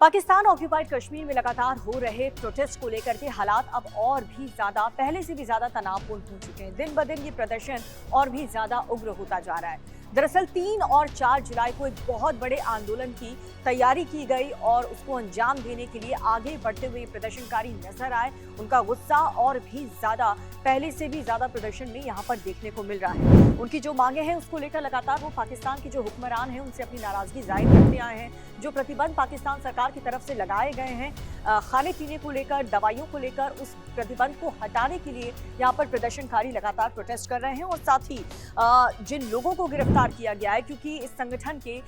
Pakistan occupied Kashmir में लगातार हो रहे प्रोटेस्ट को लेकर के हालात अब और भी ज्यादा पहले से भी ज्यादा तनावपूर्ण हो चुके हैं। दिन ब दिन ये प्रदर्शन और भी ज्यादा उग्र होता जा रहा है। दरअसल 3 और 4 जुलाई को एक बहुत बड़े आंदोलन की तैयारी की गई और उसको अंजाम देने के लिए आगे बढ़ते हुए प्रदर्शनकारी नजर आए। उनका गुस्सा और भी ज्यादा पहले से भी ज्यादा प्रदर्शन में यहाँ पर देखने को मिल रहा है। उनकी जो मांगे हैं उसको लेकर लगातार वो पाकिस्तान के जो हुक्मरान हैं उनसे अपनी नाराजगी जाहिर करते आए हैं। जो प्रतिबंध पाकिस्तान सरकार की तरफ से लगाए गए हैं खाने पीने को लेकर, दवाइयों को लेकर, उस प्रतिबंध को हटाने के लिए यहाँ पर प्रदर्शनकारी लगातार प्रोटेस्ट कर रहे हैं। और साथ ही जिन लोगों को गिरफ्तार किया गया है, क्योंकि इस संगठन के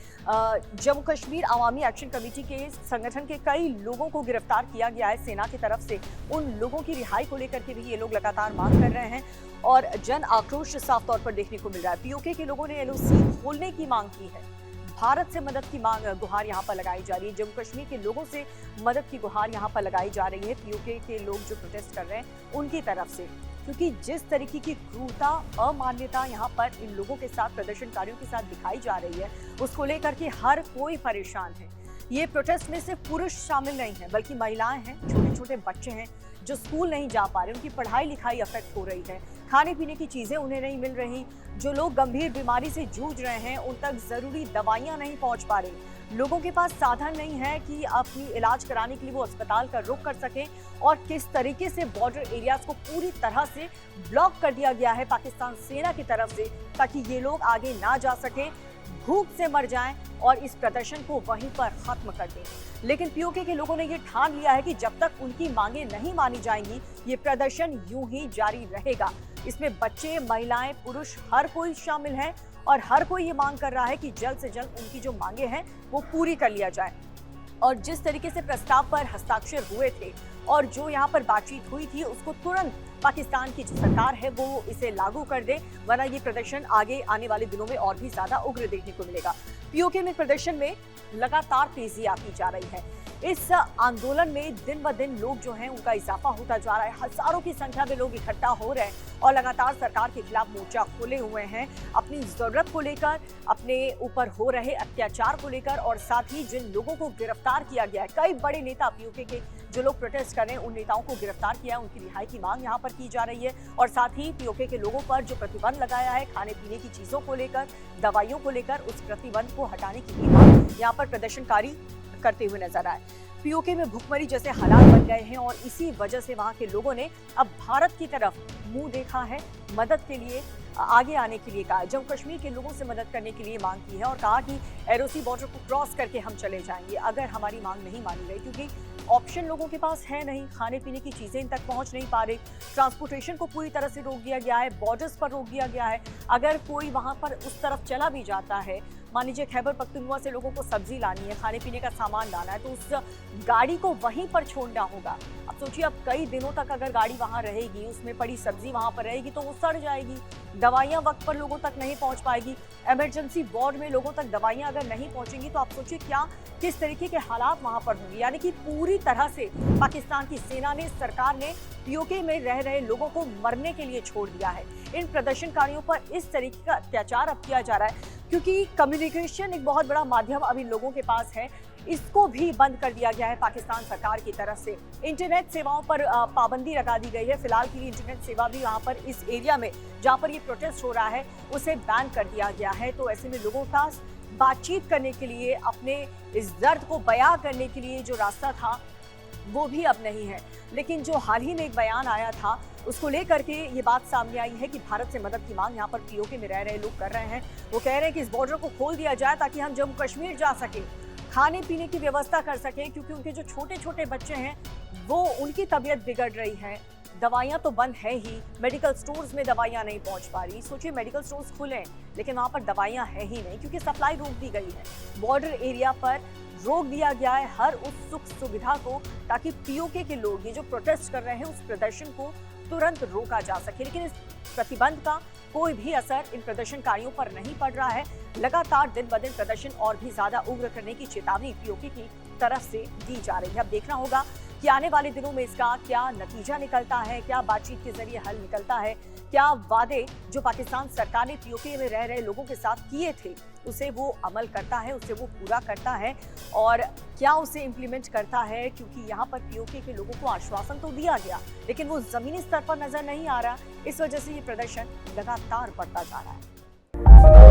जम्मू कश्मीर अवामी एक्शन कमेटी के संगठन के कई लोगों को गिरफ्तार किया गया है सेना की तरफ से, उन लोगों की रिहाई को लेकर के भी ये लोग लगातार मांग कर रहे हैं और जन आक्रोश साफ तौर पर देखने को मिल रहा है। पीओके के लोगों ने एलओसी खोलने की मांग की है, भारत से मदद की मांग गुहार यहाँ पर लगाई जा रही है, जम्मू कश्मीर के लोगों से मदद की गुहार यहाँ पर लगाई जा रही है पीओके के लोग जो प्रोटेस्ट कर रहे हैं उनकी तरफ से। क्योंकि जिस तरीके की क्रूरता, अमान्यता यहाँ पर इन लोगों के साथ, प्रदर्शनकारियों के साथ दिखाई जा रही है, उसको लेकर के हर कोई परेशान है। ये प्रोटेस्ट में सिर्फ पुरुष शामिल नहीं है बल्कि महिलाएं हैं, छोटे छोटे बच्चे हैं जो स्कूल नहीं जा पा रहे, उनकी पढ़ाई लिखाई अफेक्ट हो रही है, खाने पीने की चीजें उन्हें नहीं मिल रही, जो लोग गंभीर बीमारी से जूझ रहे हैं उन तक जरूरी दवाइयां नहीं पहुंच पा रही, लोगों के पास साधन नहीं है कि अपनी इलाज कराने के लिए वो अस्पताल का रुख कर सकें। और किस तरीके से बॉर्डर एरियाज को पूरी तरह से ब्लॉक कर दिया गया है पाकिस्तान सेना की तरफ से, ताकि ये लोग आगे ना जा सकें, भूख से मर जाएं और इस प्रदर्शन को वहीं पर खत्म कर दें। लेकिन पीओके के लोगों ने ये ठान लिया है कि जब तक उनकी मांगे नहीं मानी जाएंगी ये प्रदर्शन यूं ही जारी रहेगा। इसमें बच्चे, महिलाएं, पुरुष हर कोई शामिल है और हर कोई ये मांग कर रहा है कि जल्द से जल्द उनकी जो मांगे हैं वो पूरी कर लिया जाए। और जिस तरीके से प्रस्ताव पर हस्ताक्षर हुए थे और जो यहाँ पर बातचीत हुई थी उसको तुरंत पाकिस्तान की जो सरकार है वो इसे लागू कर दे, वरना ये प्रदर्शन आगे आने वाले दिनों में और भी ज्यादा उग्र देखने को मिलेगा। पीओके में प्रदर्शन में लगातार तेजी आती जा रही है। इस आंदोलन में दिन ब दिन लोग जो हैं उनका इजाफा होता जा रहा है, हजारों की संख्या में लोग इकट्ठा हो रहे हैं और लगातार सरकार के खिलाफ मोर्चा खोले हुए हैं, अपनी जरूरत को लेकर, अपने ऊपर हो रहे अत्याचार को लेकर और साथ ही जिन लोगों को गिरफ्तार किया गया है, कई बड़े नेता पीओके के जो लोग प्रोटेस्ट कर रहे हैं उन नेताओं को गिरफ्तार किया है, उनकी रिहाई की मांग यहाँ पर की जा रही है। और साथ ही पीओके के लोगों पर जो प्रतिबंध लगाया है खाने पीने की चीजों को लेकर, दवाइयों को लेकर, उस प्रतिबंध को हटाने की भी मांग यहाँ पर प्रदर्शनकारी करते हुए नजर आए। पीओके में भुखमरी जैसे हालात बन गए हैं और इसी वजह से वहां के लोगों ने अब भारत की तरफ मुंह देखा है, मदद के लिए आगे आने के लिए कहा, जम्मू कश्मीर के लोगों से मदद करने के लिए मांग की है और कहा कि एलओसी बॉर्डर को क्रॉस करके हम चले जाएंगे अगर हमारी मांग नहीं मानी गई, क्योंकि ऑप्शन लोगों के पास है नहीं, खाने पीने की चीजें इन तक पहुंच नहीं पा रही, ट्रांसपोर्टेशन को पूरी तरह से रोक दिया गया है, बॉर्डर्स पर रोक दिया गया है। अगर कोई वहां पर उस तरफ चला भी जाता है, मान लीजिए खैबर पख्तूनख्वा से लोगों को सब्जी लानी है, खाने पीने का सामान लाना है, तो उस गाड़ी को वहीं पर छोड़ना होगा। अब सोचिए, अब कई दिनों तक अगर गाड़ी वहां रहेगी, उसमें पड़ी सब्जी वहां पर रहेगी तो वो सड़ जाएगी, दवाइयां वक्त पर लोगों तक नहीं पहुंच पाएगी, इमरजेंसी वार्ड में लोगों तक दवाइयां अगर नहीं पहुंचेंगी तो आप सोचिए क्या किस तरीके के हालात वहां पर होंगे। यानी कि पूरी तरह से पाकिस्तान की सेना ने, सरकार ने पीओके में रह रहे लोगों को मरने के लिए छोड़ दिया है। इन प्रदर्शनकारियों पर इस तरीके का अत्याचार अब किया जा रहा है क्योंकि कम्युनिकेशन एक बहुत बड़ा माध्यम अब इन लोगों के पास है, इसको भी बंद कर दिया गया है पाकिस्तान सरकार की तरफ से। इंटरनेट सेवाओं पर पाबंदी लगा दी गई है, फिलहाल के लिए इंटरनेट सेवा भी यहाँ पर इस एरिया में जहाँ पर ये प्रोटेस्ट हो रहा है उसे बैन कर दिया गया है। तो ऐसे में लोगों का बातचीत करने के लिए, अपने इस दर्द को बयां करने के लिए जो रास्ता था वो भी अब नहीं है। लेकिन जो हाल ही में एक बयान आया था उसको लेकर के ये बात सामने आई है कि भारत से मदद की मांग यहाँ पर पीओके में रह रहे लोग कर रहे हैं। वो कह रहे हैं कि इस बॉर्डर को खोल दिया जाए ताकि हम जम्मू कश्मीर जा सकें, खाने पीने की व्यवस्था कर सकें, क्योंकि उनके जो छोटे छोटे बच्चे हैं वो, उनकी तबीयत बिगड़ रही है, दवाइयाँ तो बंद है ही, मेडिकल स्टोर्स में दवाइयाँ नहीं पहुँच पा रही। सोचिए, मेडिकल स्टोर्स खुले लेकिन वहाँ पर दवाइयाँ है ही नहीं क्योंकि सप्लाई रोक दी गई है। बॉर्डर एरिया पर रोक दिया गया है हर उस सुख सुविधा को ताकि पीओके के लोग, ये जो प्रोटेस्ट कर रहे हैं, उस प्रदर्शन को तुरंत रोका जा सके। लेकिन इस प्रतिबंध का कोई भी असर इन प्रदर्शनकारियों पर नहीं पड़ रहा है। लगातार दिन ब दिन प्रदर्शन और भी ज्यादा उग्र करने की चेतावनी पीओके की तरफ से दी जा रही है। अब देखना होगा कि आने वाले दिनों में इसका क्या नतीजा निकलता है, क्या बातचीत के जरिए हल निकलता है, क्या वादे जो पाकिस्तान सरकार ने पीओके में रह रहे लोगों के साथ किए थे उसे वो अमल करता है, उसे वो पूरा करता है और क्या उसे इम्प्लीमेंट करता है। क्योंकि यहाँ पर पीओके के लोगों को आश्वासन तो दिया गया लेकिन वो जमीनी स्तर पर नजर नहीं आ रहा। इस वजह से ये प्रदर्शन लगातार बढ़ता जा रहा है।